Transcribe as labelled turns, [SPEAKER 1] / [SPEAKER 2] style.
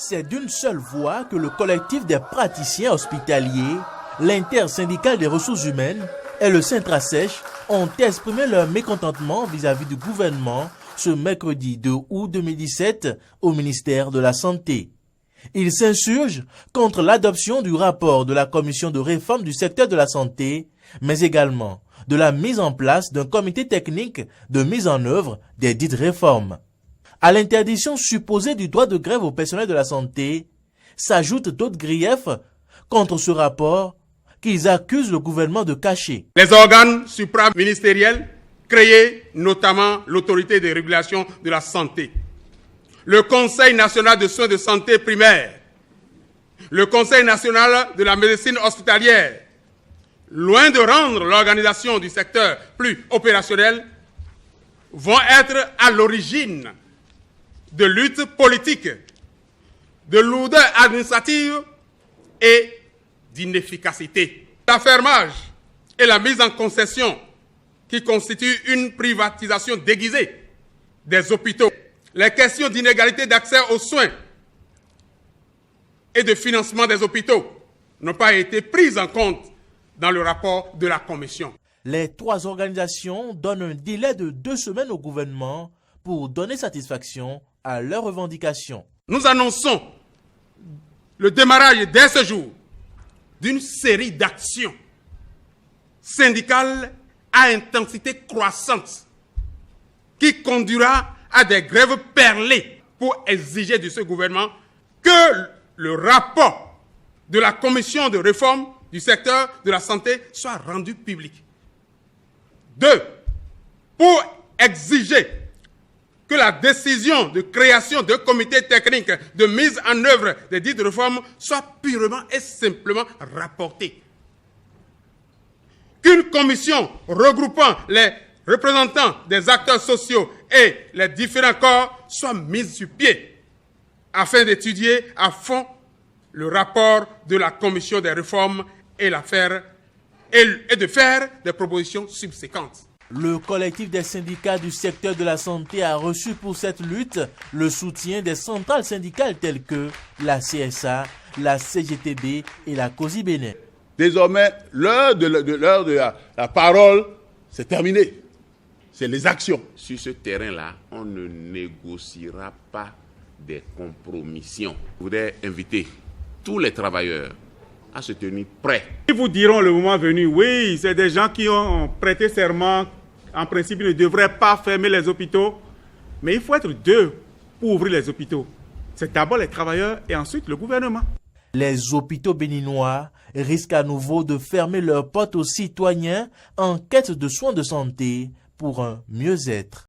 [SPEAKER 1] C'est d'une seule voix que le collectif des praticiens hospitaliers, l'intersyndical des ressources humaines et le Syntrasèche ont exprimé leur mécontentement vis-à-vis du gouvernement ce mercredi 2 août 2017 au ministère de la Santé. Ils s'insurgent contre l'adoption du rapport de la commission de réforme du secteur de la santé, mais également de la mise en place d'un comité technique de mise en œuvre des dites réformes. À l'interdiction supposée du droit de grève au personnel de la santé, s'ajoutent d'autres griefs contre ce rapport qu'ils accusent le gouvernement de cacher.
[SPEAKER 2] Les organes supraministériels créés, notamment l'autorité de régulation de la santé, le Conseil national de soins de santé primaire, le Conseil national de la médecine hospitalière, loin de rendre l'organisation du secteur plus opérationnelle, vont être à l'origine de luttes politiques, de lourdeur administrative et d'inefficacité. L'affermage et la mise en concession qui constituent une privatisation déguisée des hôpitaux. Les questions d'inégalité d'accès aux soins et de financement des hôpitaux n'ont pas été prises en compte dans le rapport de la Commission.
[SPEAKER 1] Les trois organisations donnent un délai de 2 semaines au gouvernement pour donner satisfaction à leurs revendications.
[SPEAKER 2] Nous annonçons le démarrage dès ce jour d'une série d'actions syndicales à intensité croissante qui conduira à des grèves perlées pour exiger de ce gouvernement que le rapport de la commission de réforme du secteur de la santé soit rendu public. 2. Pour exiger que la décision de création d'un comité technique de mise en œuvre des dites réformes soit purement et simplement rapportée. Qu'une commission regroupant les représentants des acteurs sociaux et les différents corps soit mise sur pied afin d'étudier à fond le rapport de la commission des réformes et de faire des propositions subséquentes.
[SPEAKER 1] Le collectif des syndicats du secteur de la santé a reçu pour cette lutte le soutien des centrales syndicales telles que la CSA, la CGTB et la COSI Bénin.
[SPEAKER 3] Désormais, l'heure de la parole, c'est terminé. C'est les actions.
[SPEAKER 4] Sur ce terrain-là, on ne négociera pas des compromissions. Je voudrais inviter tous les travailleurs à se tenir prêts.
[SPEAKER 5] Ils vous diront le moment venu, oui, c'est des gens qui ont prêté serment. En principe, ils ne devraient pas fermer les hôpitaux. Mais il faut être deux pour ouvrir les hôpitaux. C'est d'abord les travailleurs et ensuite le gouvernement.
[SPEAKER 1] Les hôpitaux béninois risquent à nouveau de fermer leurs portes aux citoyens en quête de soins de santé pour un mieux-être.